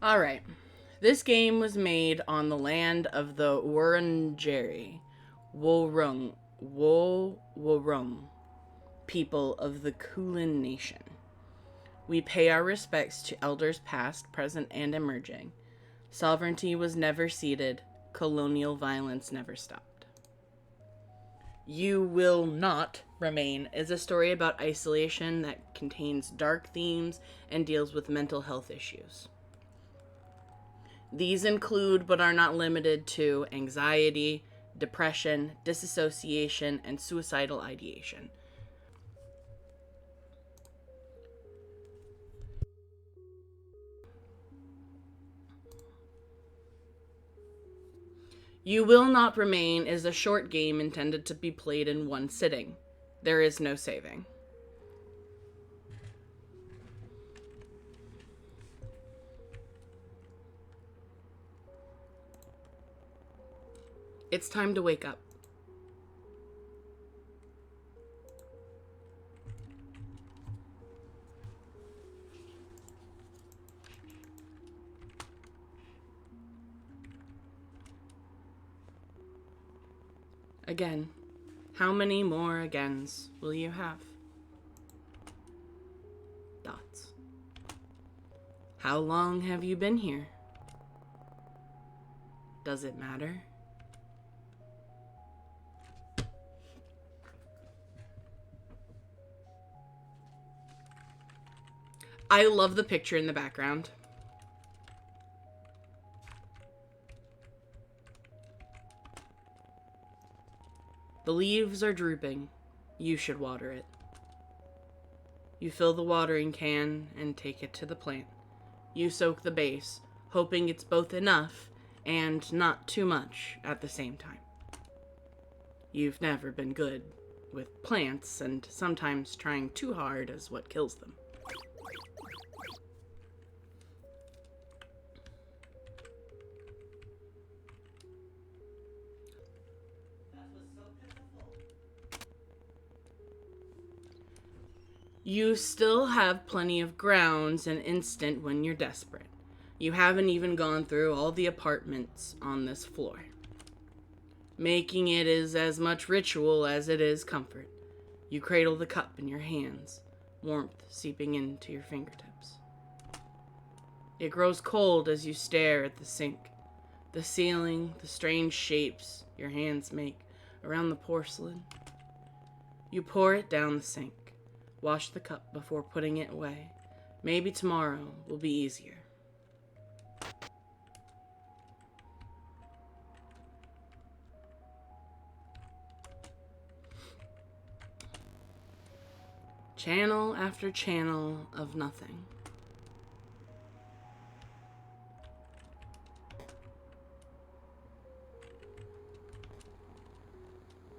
Alright. This game was made on the land of the Wurundjeri, Wurrung people of the Kulin Nation. We pay our respects to elders past, present, and emerging. Sovereignty was never ceded. Colonial violence never stopped. You Will Not Remain is a story about isolation that contains dark themes and deals with mental health issues. These include, but are not limited to, anxiety, depression, disassociation, and suicidal ideation. You Will Not Remain is a short game intended to be played in one sitting. There is no saving. It's time to wake up. Again. How many more agains will you have? Dots. How long have you been here? Does it matter? I love the picture in the background. The leaves are drooping. You should water it. You fill the watering can and take it to the plant. You soak the base, hoping it's both enough and not too much at the same time. You've never been good with plants, and sometimes trying too hard is what kills them. You still have plenty of grounds and instant when you're desperate. You haven't even gone through all the apartments on this floor. Making it is as much ritual as it is comfort. You cradle the cup in your hands, warmth seeping into your fingertips. It grows cold as you stare at the sink, the ceiling, the strange shapes your hands make around the porcelain. You pour it down the sink. Wash the cup before putting it away. Maybe tomorrow will be easier. Channel after channel of nothing.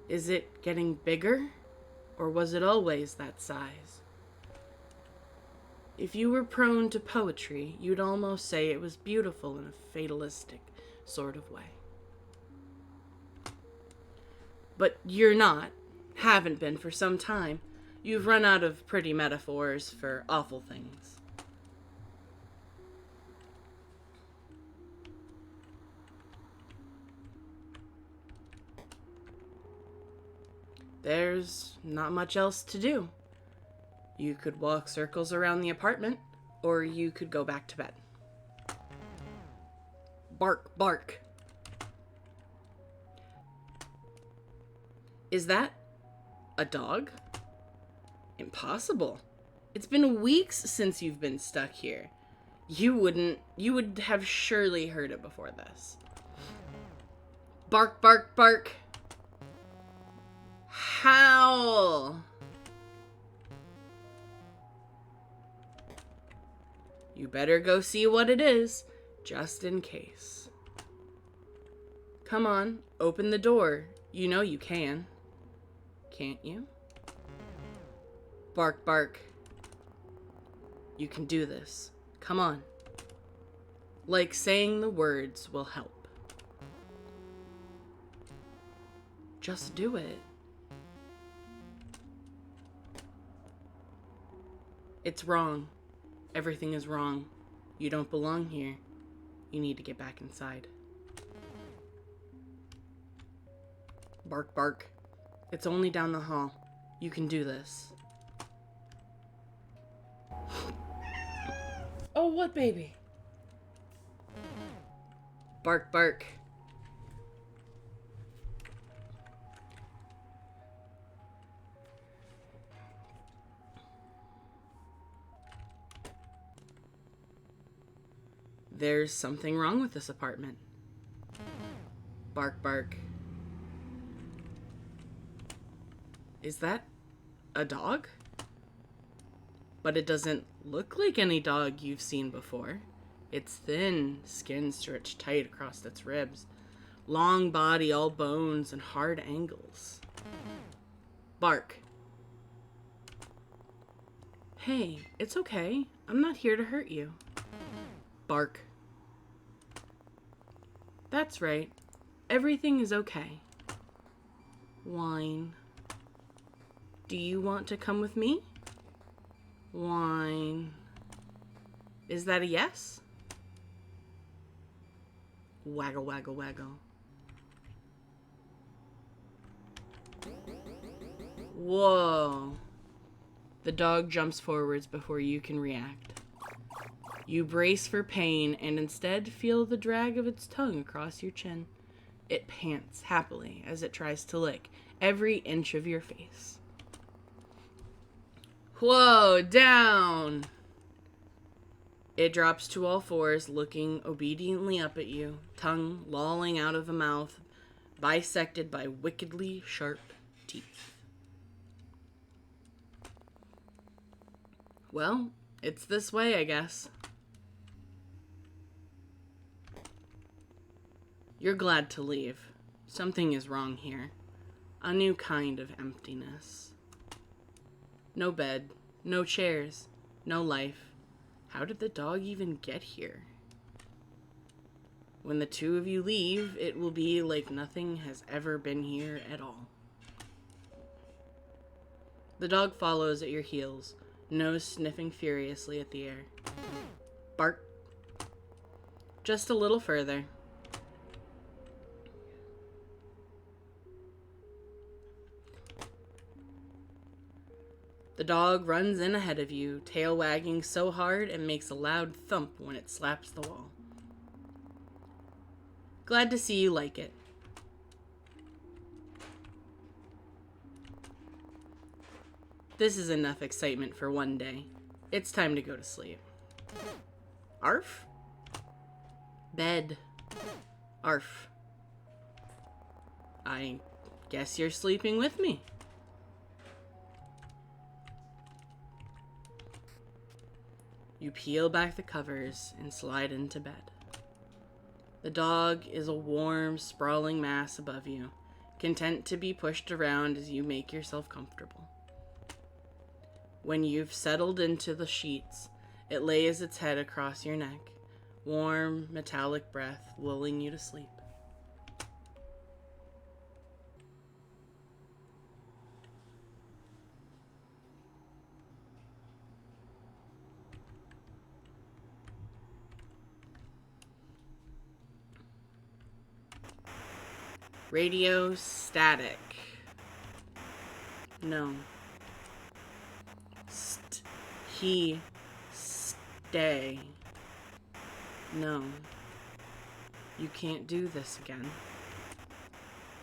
Is it getting bigger? Or was it always that size? If you were prone to poetry, you'd almost say it was beautiful in a fatalistic sort of way. But you're not, haven't been for some time. You've run out of pretty metaphors for awful things. There's not much else to do. You could walk circles around the apartment, or you could go back to bed. Bark, bark. Is that a dog? Impossible. It's been weeks since you've been stuck here. You would have surely heard it before this. Bark, bark, bark. Howl. You better go see what it is, just in case. Come on, open the door. You know you can. Can't you? Bark, bark. You can do this. Come on. Like saying the words will help. Just do it. It's wrong. Everything is wrong. You don't belong here. You need to get back inside. Bark, bark. It's only down the hall. You can do this. Oh, what baby? Bark, bark. There's something wrong with this apartment. Bark, bark. Is that a dog? But it doesn't look like any dog you've seen before. It's thin, skin stretched tight across its ribs. Long body, all bones and hard angles. Bark. Hey, it's okay. I'm not here to hurt you. Bark. That's right. Everything is okay. Whine. Do you want to come with me? Whine. Is that a yes? Waggle, waggle, waggle. Whoa. The dog jumps forwards before you can react. You brace for pain and instead feel the drag of its tongue across your chin. It pants happily as it tries to lick every inch of your face. Whoa, down! It drops to all fours, looking obediently up at you, tongue lolling out of a mouth, bisected by wickedly sharp teeth. Well, it's this way, I guess. You're glad to leave. Something is wrong here. A new kind of emptiness. No bed, no chairs, no life. How did the dog even get here? When the two of you leave, it will be like nothing has ever been here at all. The dog follows at your heels, nose sniffing furiously at the air. Bark. Just a little further. The dog runs in ahead of you, tail wagging so hard it makes a loud thump when it slaps the wall. Glad to see you like it. This is enough excitement for one day. It's time to go to sleep. Arf? Bed. Arf. I guess you're sleeping with me. You peel back the covers and slide into bed. The dog is a warm, sprawling mass above you, content to be pushed around as you make yourself comfortable. When you've settled into the sheets, it lays its head across your neck, warm, metallic breath lulling you to sleep. Radio static. No. He. Stay. No. You can't do this again.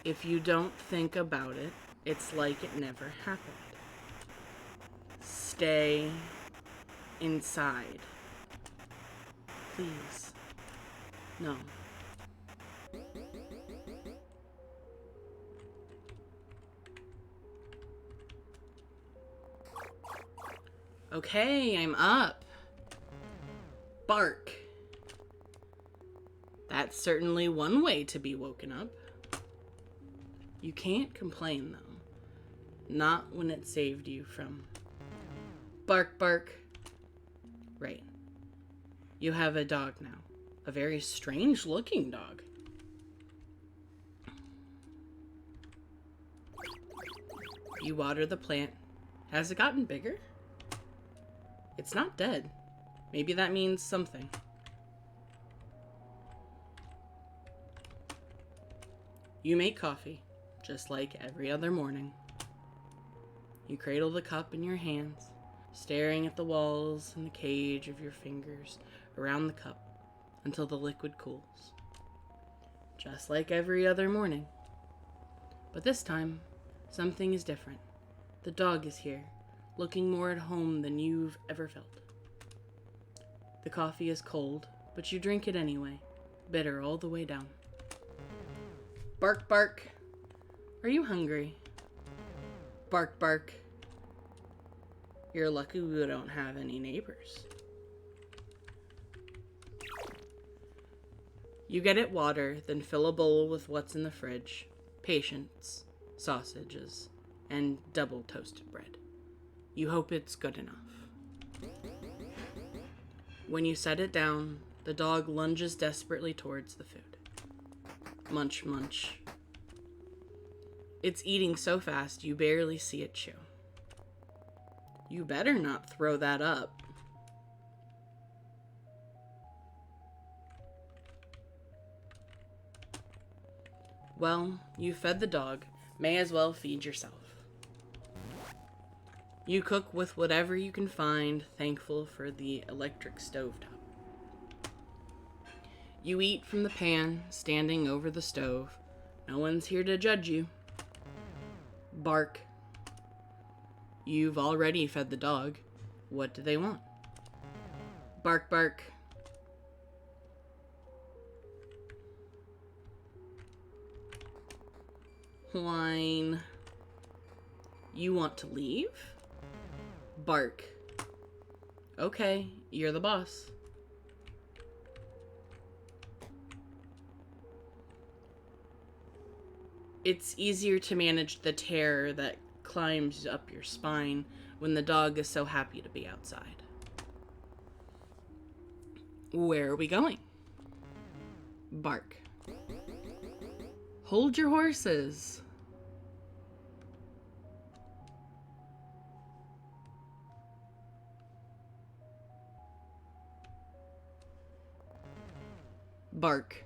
If you don't think about it, it's like it never happened. Stay inside. Please. No. Okay, I'm up. Bark. That's certainly one way to be woken up. You can't complain, though. Not when it saved you from... Bark, bark. Right. You have a dog now. A very strange-looking dog. You water the plant. Has it gotten bigger? It's not dead. Maybe that means something. You make coffee, just like every other morning. You cradle the cup in your hands, staring at the walls and the cage of your fingers around the cup until the liquid cools. Just like every other morning. But this time, something is different. The dog is here, looking more at home than you've ever felt. The coffee is cold, but you drink it anyway, bitter all the way down. Bark, bark. Are you hungry? Bark, bark. You're lucky we don't have any neighbors. You get it water, then fill a bowl with what's in the fridge. Patience, sausages, and double toasted bread. You hope it's good enough. When you set it down, the dog lunges desperately towards the food. Munch, munch. It's eating so fast you barely see it chew. You better not throw that up. Well, you fed the dog, may as well feed yourself. You cook with whatever you can find, thankful for the electric stovetop. You eat from the pan, standing over the stove. No one's here to judge you. Bark. You've already fed the dog. What do they want? Bark, bark. Whine. You want to leave? Bark. Okay, you're the boss. It's easier to manage the terror that climbs up your spine when the dog is so happy to be outside. Where are we going? Bark. Hold your horses. Bark.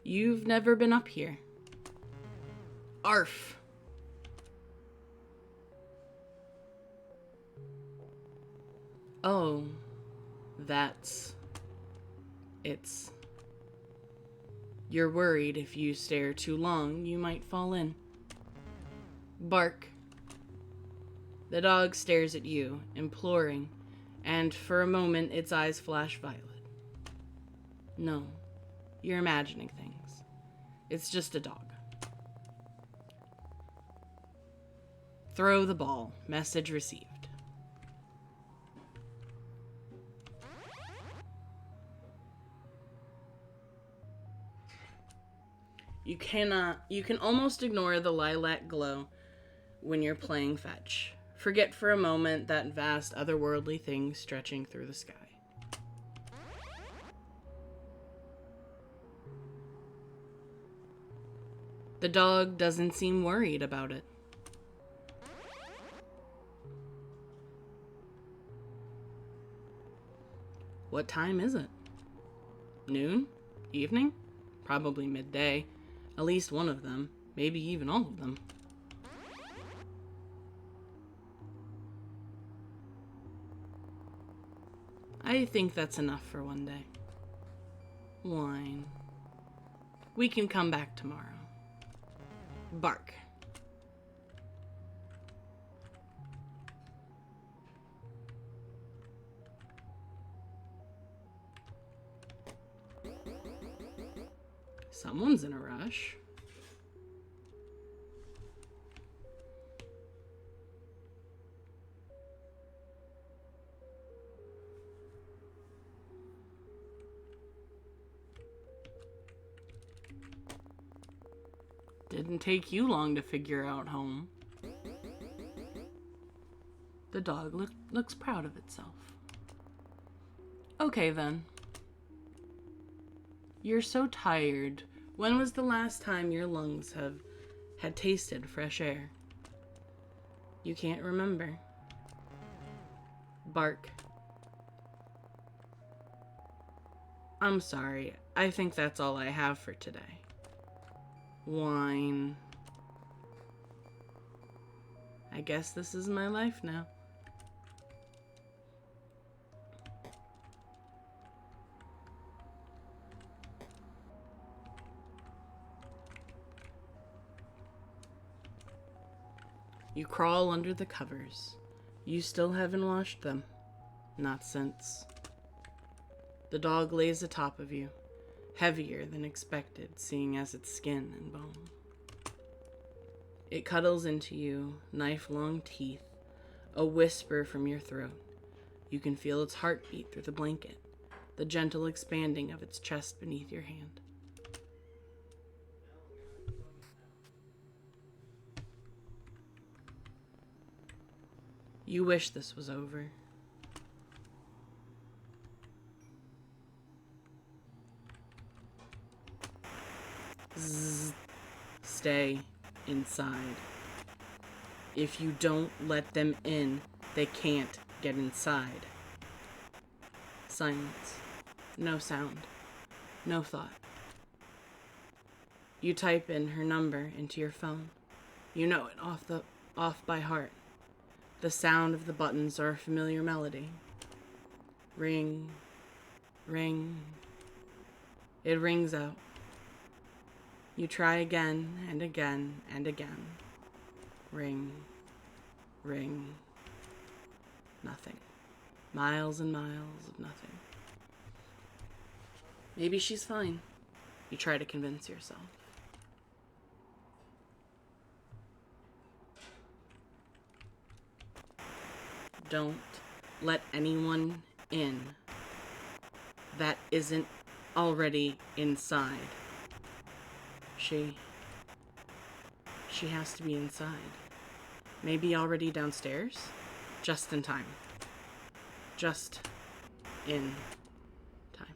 You've never been up here. Arf. Oh, it's... You're worried if you stare too long, you might fall in. Bark. The dog stares at you, imploring, and for a moment its eyes flash violet. No, you're imagining things. It's just a dog. Throw the ball. Message received. You can almost ignore the lilac glow when you're playing fetch. Forget for a moment that vast otherworldly thing stretching through the sky. The dog doesn't seem worried about it. What time is it? Noon? Evening? Probably midday. At least one of them. Maybe even all of them. I think that's enough for one day. Whine. We can come back tomorrow. Bark. Someone's in a rush. Didn't take you long to figure out home. The dog looks proud of itself. Okay then. You're so tired. When was the last time your lungs had tasted fresh air? You can't remember. Bark. I'm sorry. I think that's all I have for today. Wine. I guess this is my life now. You crawl under the covers. You still haven't washed them. Not since. The dog lays atop of you, heavier than expected, seeing as it's skin and bone. It cuddles into you, knife-long teeth, a whisper from your throat. You can feel its heartbeat through the blanket, the gentle expanding of its chest beneath your hand. You wish this was over. Zzz. Stay inside. If you don't let them in, they can't get inside. Silence. No sound. No thought. You type in her number into your phone. You know it off by heart. The sound of the buttons are a familiar melody. Ring. Ring. It rings out. You try again and again and again. Ring. Ring. Nothing. Miles and miles of nothing. Maybe she's fine. You try to convince yourself. Don't let anyone in that isn't already inside. She has to be inside. Maybe already downstairs? Just in time. Just in time.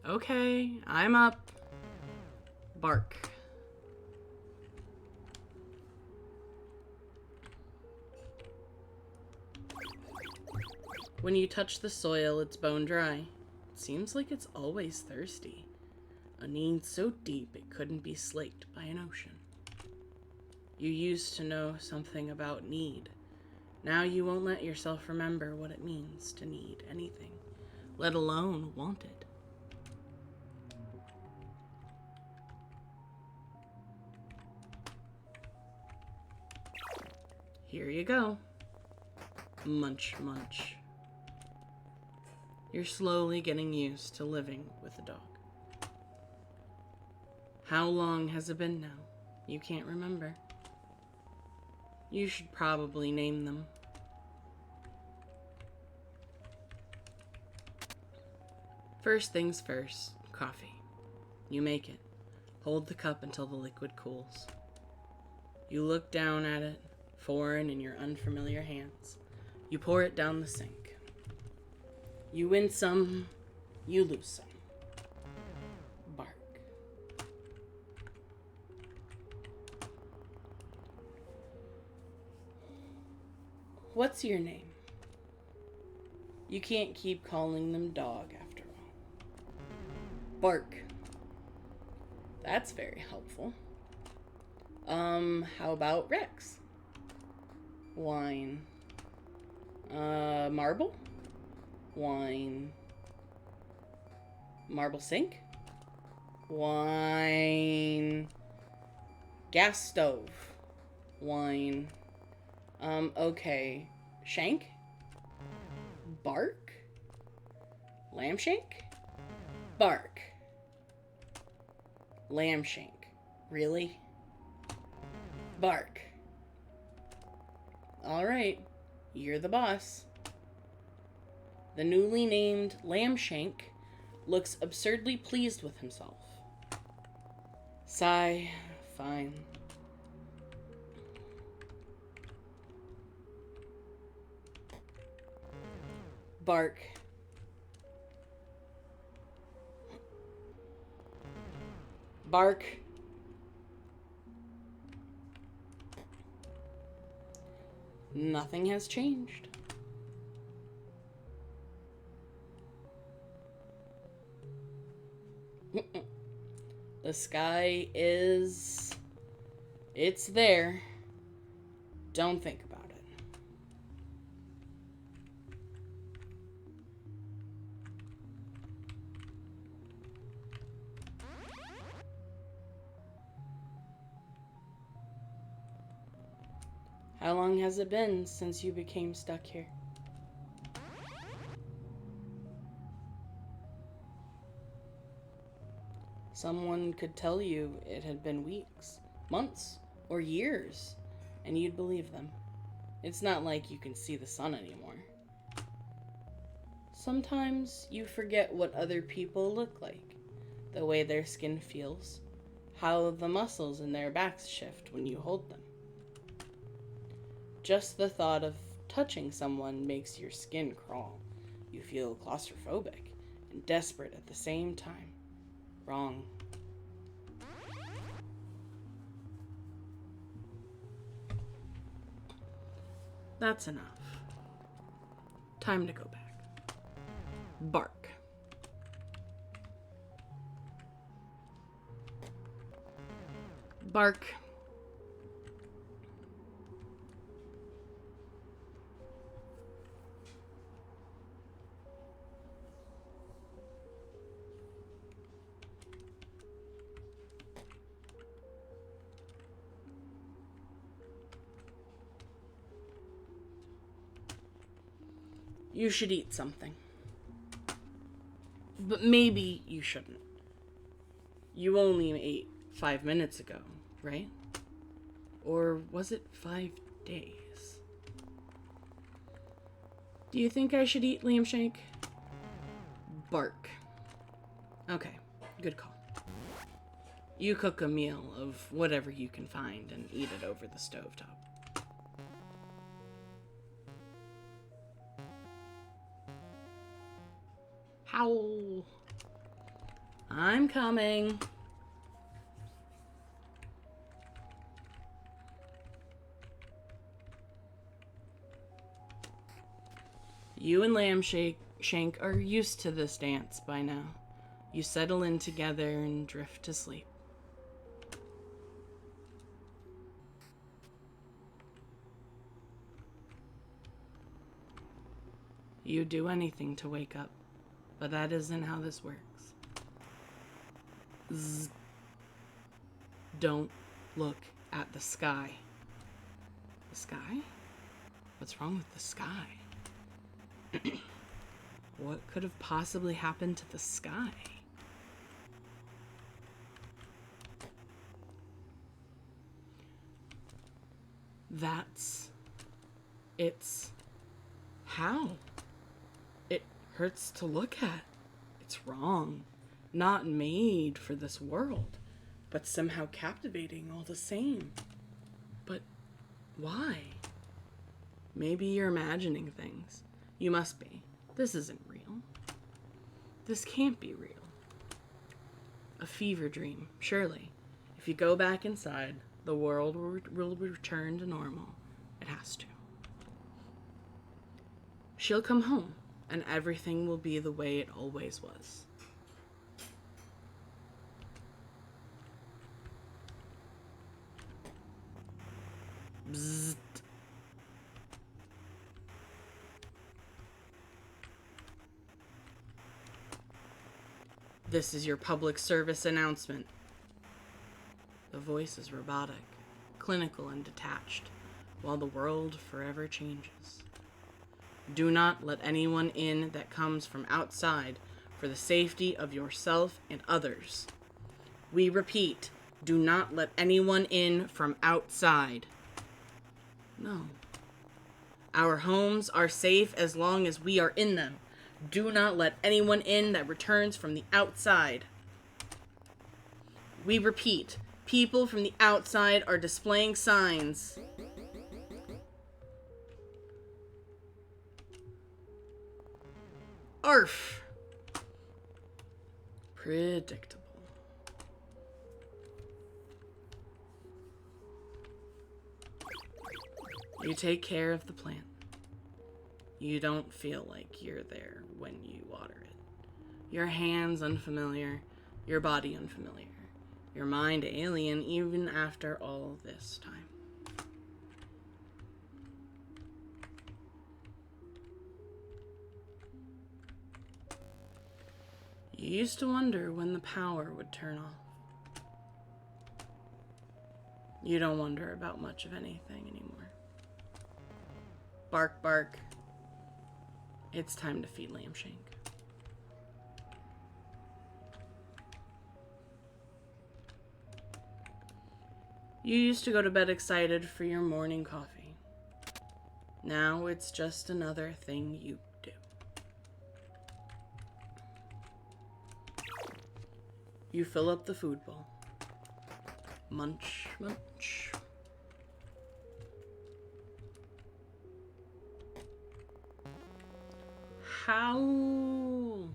Okay, I'm up. Bark. When you touch the soil, it's bone dry. It seems like it's always thirsty. A need so deep it couldn't be slaked by an ocean. You used to know something about need. Now you won't let yourself remember what it means to need anything, let alone want it. Here you go. Munch, munch. You're slowly getting used to living with a dog. How long has it been now? You can't remember. You should probably name them. First things first, coffee. You make it. Hold the cup until the liquid cools. You look down at it, foreign in your unfamiliar hands. You pour it down the sink. You win some, you lose some. Bark. What's your name? You can't keep calling them dog after all. Bark. That's very helpful. How about Rex? Wine. Marble? Wine. Marble sink? Wine. Gas stove? Wine. Okay. Shank? Bark? Lamb shank? Bark. Lamb shank. Really? Bark. Alright. You're the boss. The newly named Lambshank looks absurdly pleased with himself. Sigh. Fine. Bark. Bark. Nothing has changed. The sky is... it's there. Don't think about it. How long has it been since you became stuck here? Someone could tell you it had been weeks, months, or years, and you'd believe them. It's not like you can see the sun anymore. Sometimes you forget what other people look like, the way their skin feels, how the muscles in their backs shift when you hold them. Just the thought of touching someone makes your skin crawl. You feel claustrophobic and desperate at the same time. Wrong. That's enough. Time to go back. Bark. Bark. You should eat something. But maybe you shouldn't. You only ate 5 minutes ago, right? Or was it 5 days? Do you think I should eat, Liamshank? Bark. Okay, good call. You cook a meal of whatever you can find and eat it over the stovetop. Howl. I'm coming. You and Liamshank are used to this dance by now. You settle in together and drift to sleep. You'd do anything to wake up, but that isn't how this works. Zzz. Don't look at the sky. The sky? What's wrong with the sky? What could have possibly happened to the sky? It's how? It hurts to look at. It's wrong. Not made for this world, but somehow captivating all the same. But why? Maybe you're imagining things. You must be. This isn't real. This can't be real. A fever dream, surely. If you go back inside, the world will return to normal. It has to. She'll come home, and everything will be the way it always was. Bzzzt. This is your public service announcement. The voice is robotic, clinical, and detached, while the world forever changes. Do not let anyone in that comes from outside for the safety of yourself and others. We repeat, do not let anyone in from outside. No. Our homes are safe as long as we are in them. Do not let anyone in that returns from the outside. We repeat, people from the outside are displaying signs. Arf. Predictable. You take care of the plant. You don't feel like you're there when you water it. Your hands unfamiliar, your body unfamiliar, your mind alien even after all this time. You used to wonder when the power would turn off. You don't wonder about much of anything anymore. Bark, bark. It's time to feed Lambshank. You used to go to bed excited for your morning coffee. Now it's just another thing you do. You fill up the food bowl. Munch, munch. Howl.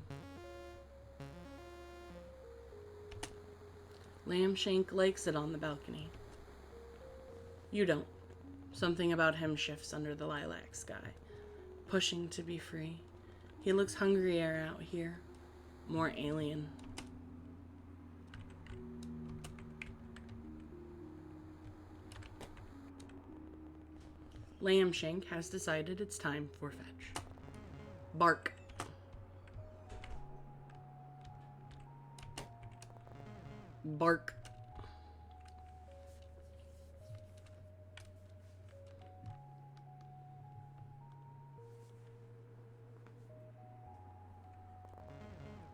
Lambshank likes it on the balcony. You don't. Something about him shifts under the lilac sky, pushing to be free. He looks hungrier out here, more alien. Lambshank has decided it's time for fetch. Bark. Bark.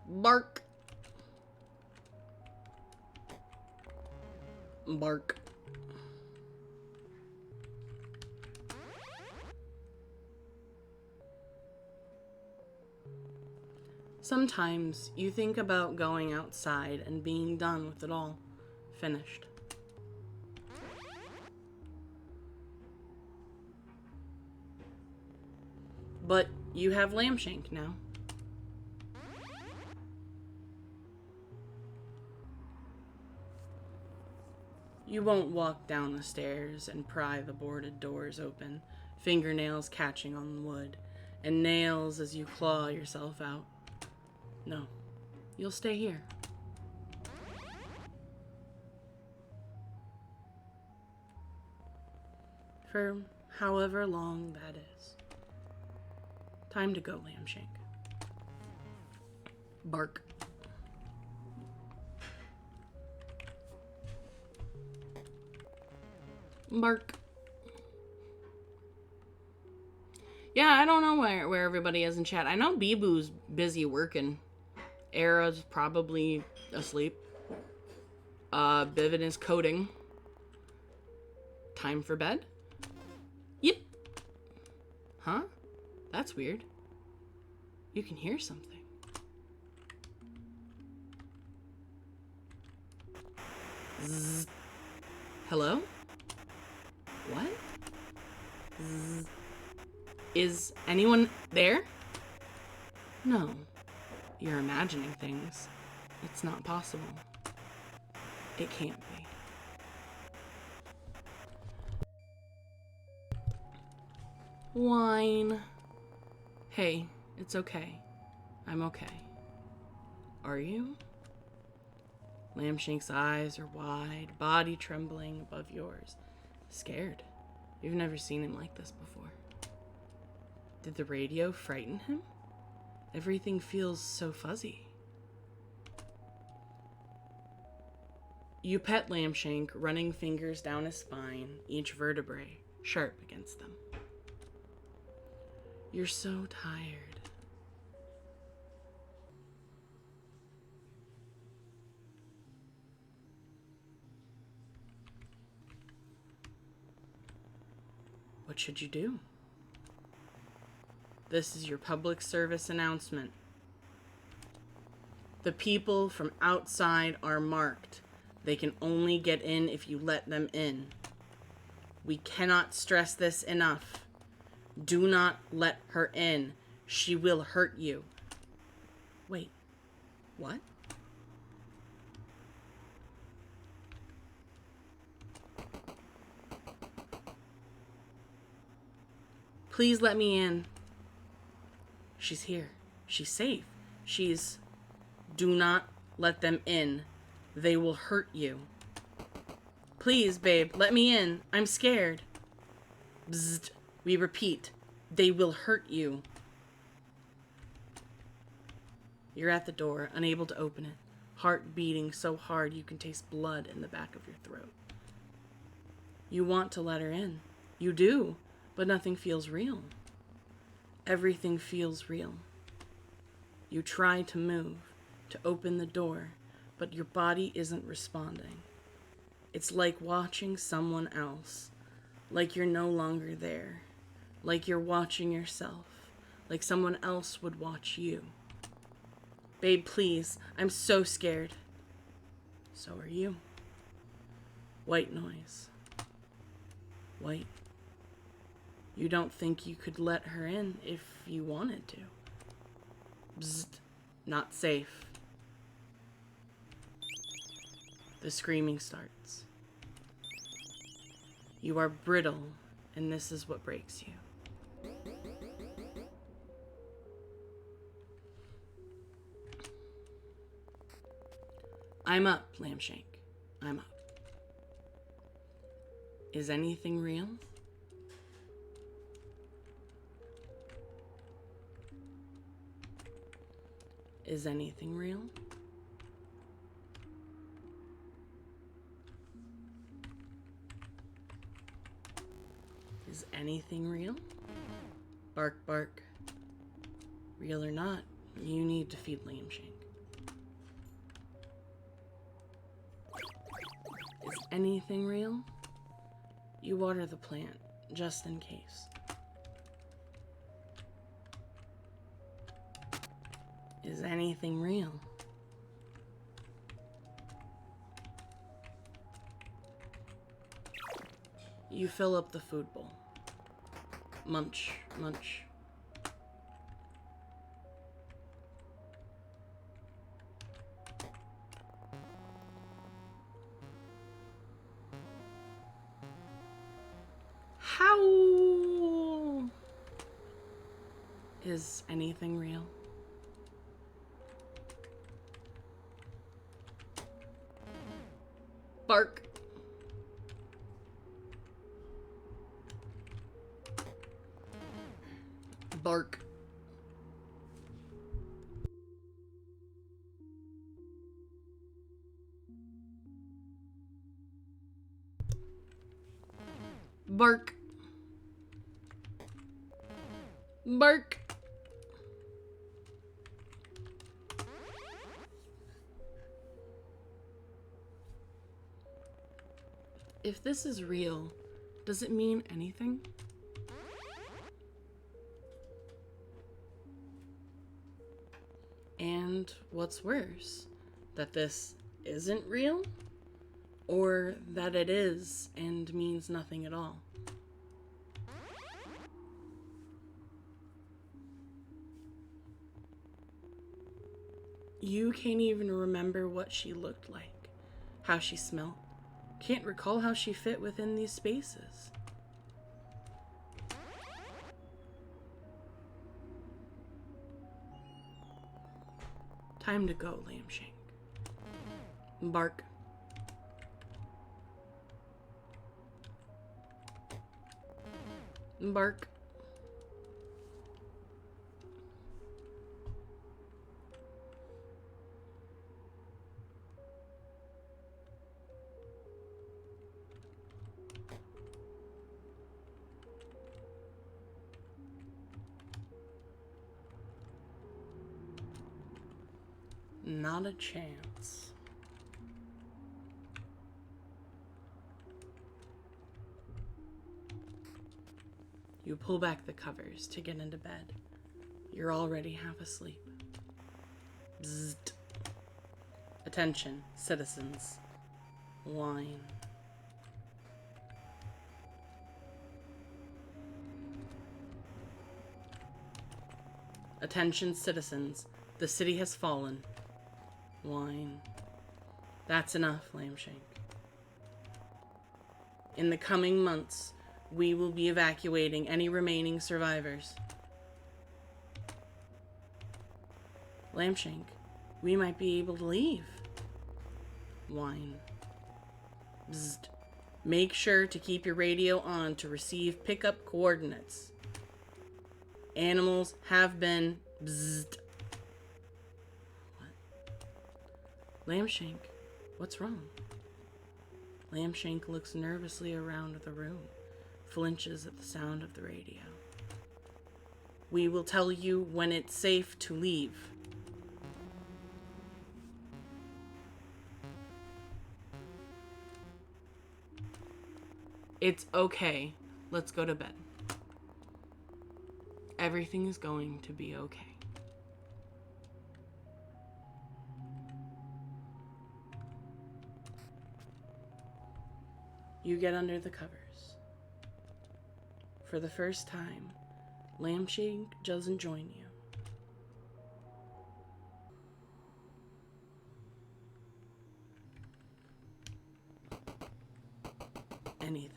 Bark. Bark. Sometimes you think about going outside and being done with it all. Finished. But you have Lambshank now. You won't walk down the stairs and pry the boarded doors open, fingernails catching on wood, and nails as you claw yourself out. No, you'll stay here. For however long that is. Time to go, Lambshank. Bark. Bark. Yeah, I don't know where everybody is in chat. I know Bibu's busy working. Era's probably asleep. Bivin is coding. Time for bed? Yep. Huh? That's weird. You can hear something. Zzz. Hello? What? Zzz. Is anyone there? No. You're imagining things. It's not possible. It can't be. Whine. Hey, it's okay. I'm okay. Are you? Lambshank's eyes are wide, body trembling above yours. Scared. You've never seen him like this before. Did the radio frighten him? Everything feels so fuzzy. You pet Lambshank, running fingers down his spine, each vertebrae sharp against them. You're so tired. What should you do? This is your public service announcement. The people from outside are marked. They can only get in if you let them in. We cannot stress this enough. Do not let her in. She will hurt you. Wait, what? Please let me in. She's here. She's safe. Do not let them in. They will hurt you. Please, babe, let me in. I'm scared. Bzzzt. We repeat. They will hurt you. You're at the door, unable to open it. Heart beating so hard you can taste blood in the back of your throat. You want to let her in. You do, but nothing feels real. Everything feels real. You try to move, to open the door, but your body isn't responding. It's like watching someone else, like you're no longer there, like you're watching yourself, like someone else would watch you. Babe, please, I'm so scared. So are you. White noise. White. You don't think you could let her in if you wanted to. Bzzzt. Not safe. The screaming starts. You are brittle, and this is what breaks you. I'm up, Lambshank. I'm up. Is anything real? Is anything real? Is anything real? Bark, bark. Real or not, you need to feed Lambshank. Is anything real? You water the plant, just in case. Is anything real? You fill up the food bowl. Munch, munch. How? Is anything real? Bark. Bark. Bark. Bark. If this is real, does it mean anything? And what's worse, that this isn't real? Or that it is and means nothing at all? You can't even remember what she looked like, how she smelled. Can't recall how she fit within these spaces. Time to go, Lambshank. Bark. Bark. Not a chance. You pull back the covers to get into bed. You're already half asleep. Bzzzt. Attention, citizens. Wine. Attention, citizens. The city has fallen. Wine. That's enough, Lambshank. In the coming months, We will be evacuating any remaining survivors. Lambshank, we might be able to leave. Whine. Bzzzt. Make sure to keep your radio on to receive pickup coordinates. Animals have been bzzzt. What? Lambshank, what's wrong? Lambshank looks nervously around the room, flinches at the sound of the radio. We will tell you when it's safe to leave. It's okay. Let's go to bed. Everything is going to be okay. You get under the covers. For the first time, Lambshank doesn't join you. Anything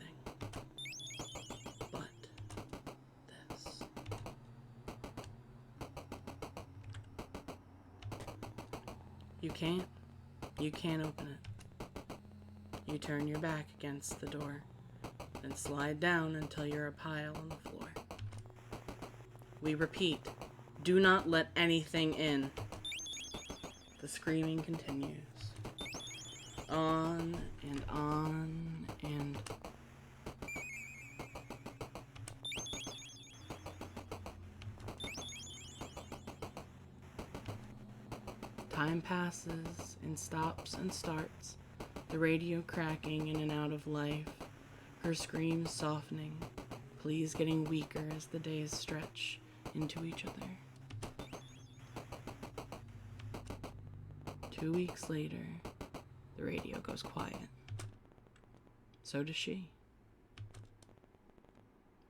but this. You can't open it. You turn your back against the door, then slide down until you're a pile on the floor. We repeat, do not let anything in. The screaming continues. On and on and... Time passes in stops and starts, the radio cracking in and out of life, her screams softening, pleas getting weaker as the days stretch into each other. 2 weeks later, the radio goes quiet. So does she.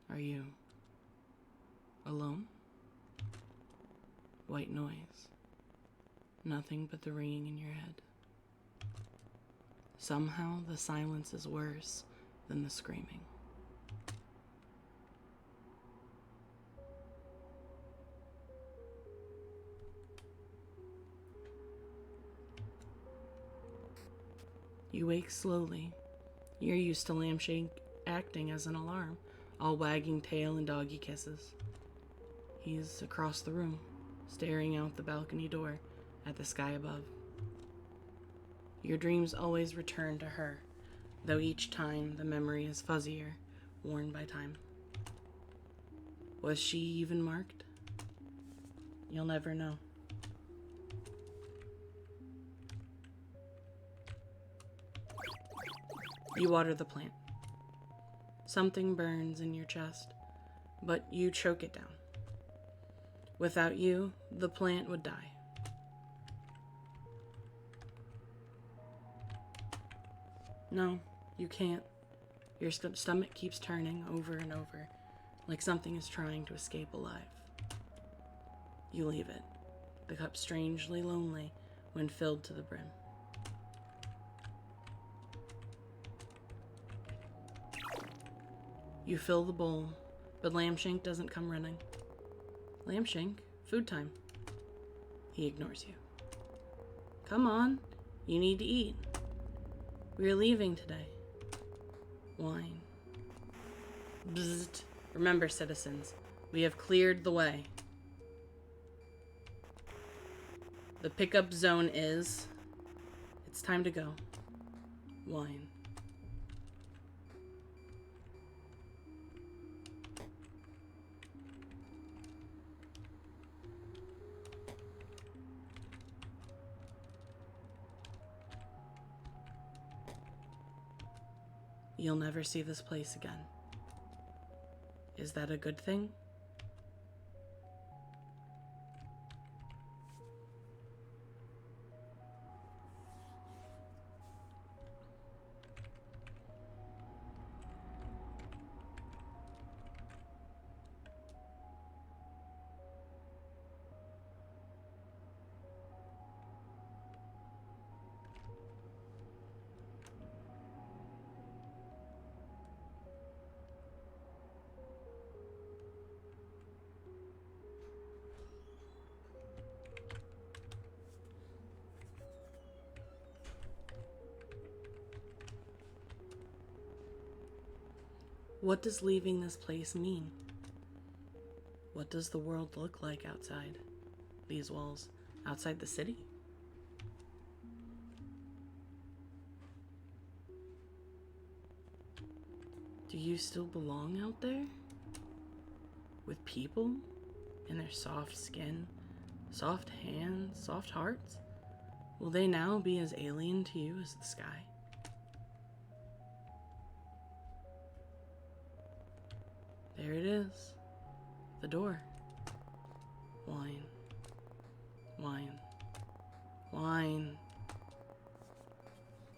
Are you alone? White noise. Nothing but the ringing in your head. Somehow the silence is worse than the screaming. You wake slowly. You're used to Lambshank acting as an alarm, all wagging tail and doggy kisses. He's across the room, staring out the balcony door at the sky above. Your dreams always return to her, though each time the memory is fuzzier, worn by time. Was she even marked? You'll never know. You water the plant. Something burns in your chest, but you choke it down. Without you, the plant would die. No, you can't. Your stomach keeps turning over and over, like something is trying to escape alive. You leave it, the cup strangely lonely when filled to the brim. You fill the bowl, but Lambshank doesn't come running. Lambshank, food time. He ignores you. Come on, you need to eat. We're leaving today. Wine. Bzzzt. Remember, citizens, we have cleared the way. The pickup zone is... It's time to go. Wine. You'll never see this place again. Is that a good thing? What does leaving this place mean? What does the world look like outside these walls, outside the city? Do you still belong out there? With people in their soft skin, soft hands, soft hearts? Will they now be as alien to you as the sky? There it is. The door. Wine. Wine. Wine.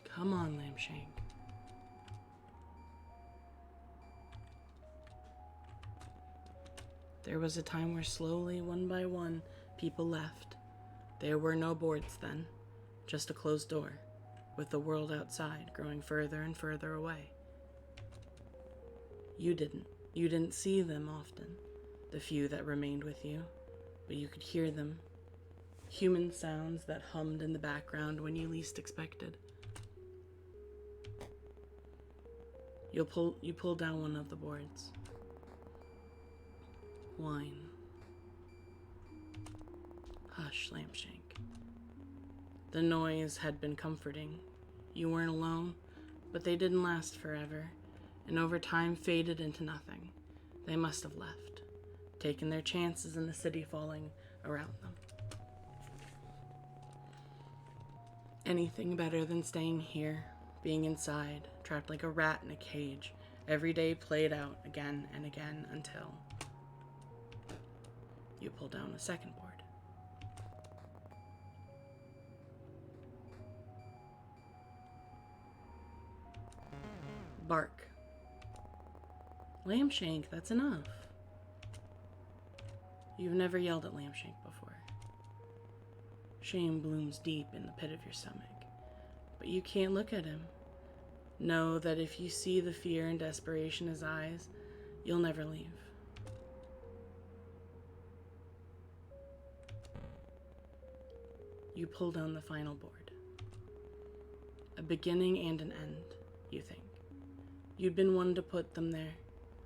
Come on, Lambshank. There was a time where slowly, one by one, people left. There were no boards then, just a closed door, with the world outside growing further and further away. You didn't see them often, the few that remained with you, but you could hear them. Human sounds that hummed in the background when you least expected. You pull down one of the boards. Wine. Hush, Lambshank. The noise had been comforting. You weren't alone, but they didn't last forever, and over time faded into nothing. They must have left, taken their chances in the city falling around them. Anything better than staying here, being inside, trapped like a rat in a cage, every day played out again and again until you pull down a second board. Bark. Lambshank, that's enough. You've never yelled at Lambshank before. Shame blooms deep in the pit of your stomach, but you can't look at him. Know that if you see the fear and desperation in his eyes, you'll never leave. You pull down the final board. A beginning and an end, you think. You'd been one to put them there,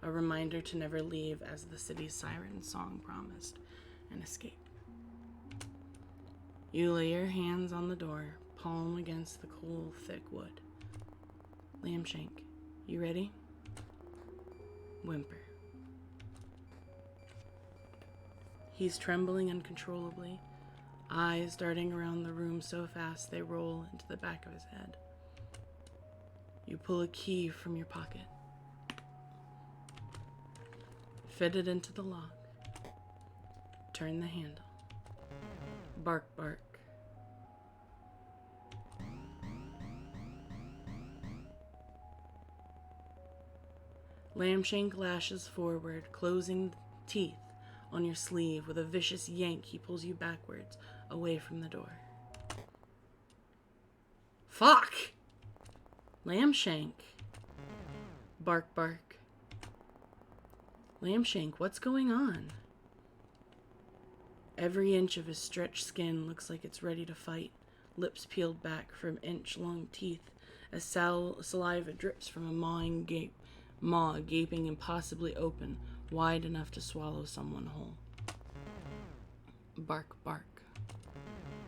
a reminder to never leave as the city's siren song promised, and escape. You lay your hands on the door, palm against the cool, thick wood. Lambshank, you ready? Whimper. He's trembling uncontrollably, eyes darting around the room so fast they roll into the back of his head. You pull a key from your pocket, fit it into the lock, turn the handle. Bark, bark. Lambshank lashes forward, closing teeth on your sleeve. With a vicious yank, he pulls you backwards, away from the door. Fuck! Lambshank. Bark, bark. Lambshank, what's going on? Every inch of his stretched skin looks like it's ready to fight, lips peeled back from inch-long teeth as saliva drips from a maw gaping impossibly open, wide enough to swallow someone whole. Bark, bark.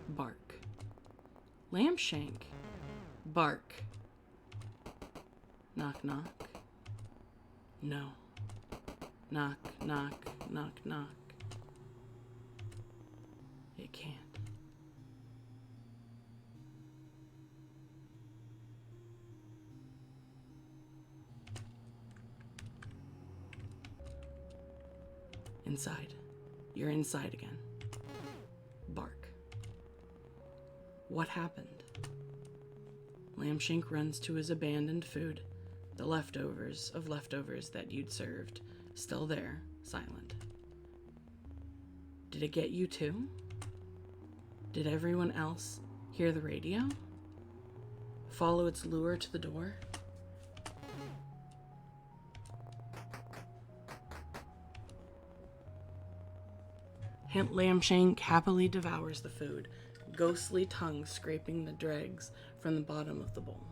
Bark. Lambshank. Bark. Knock, knock. No. Knock, knock, knock, knock. It can't. Inside. You're inside again. Bark. What happened? Lambshank runs to his abandoned food, the leftovers of leftovers that you'd served, still there, silent. Did it get you too? Did everyone else hear the radio? Follow its lure to the door? Lambshank happily devours the food, ghostly tongue scraping the dregs from the bottom of the bowl.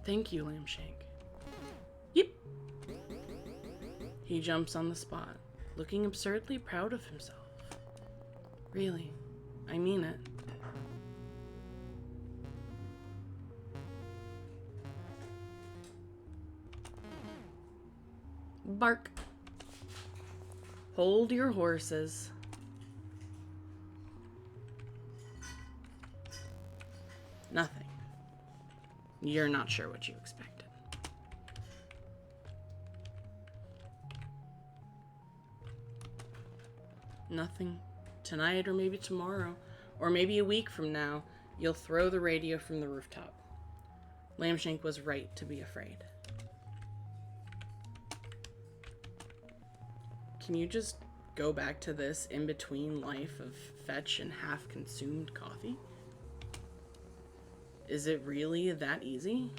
Thank you, Lambshank. Yep. He jumps on the spot, looking absurdly proud of himself. Really, I mean it. Bark. Hold your horses. Nothing. You're not sure what you expected. Nothing. Tonight or maybe tomorrow, or maybe a week from now, you'll throw the radio from the rooftop. Lambshank was right to be afraid. Can you just go back to this in-between life of fetch and half-consumed coffee? Is it really that easy?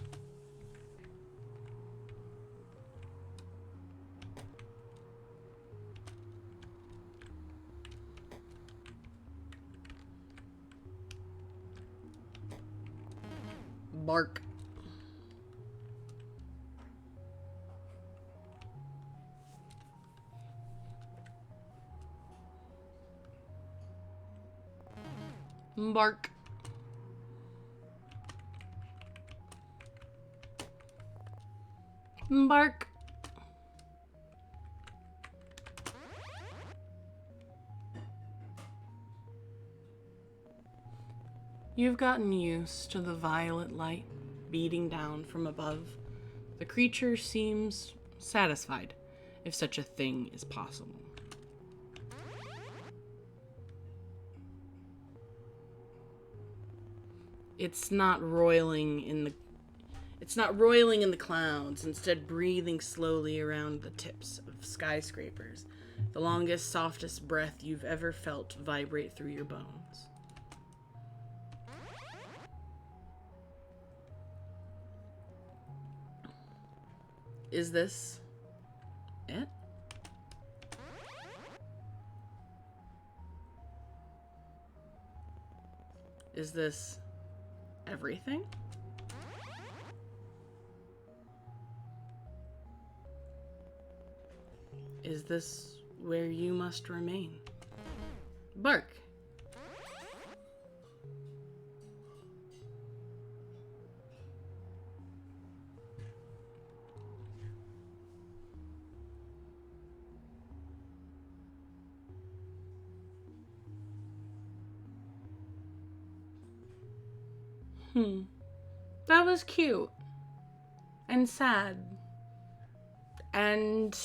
Bark. Bark. Bark. You've gotten used to the violet light beating down from above. The creature seems satisfied, if such a thing is possible. It's not roiling in the clouds, instead breathing slowly around the tips of skyscrapers, the longest, softest breath you've ever felt vibrate through your bones. Is this it? Is this everything? Is this where you must remain? Bark. That was cute. And sad. And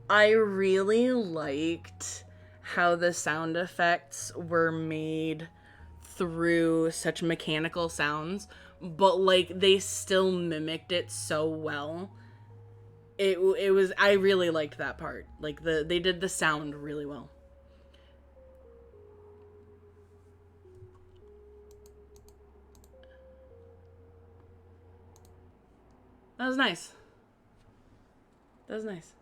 I really liked how the sound effects were made through such mechanical sounds, but like they still mimicked it so well. It was, I really liked that part. Like they did the sound really well. That was nice. That was nice.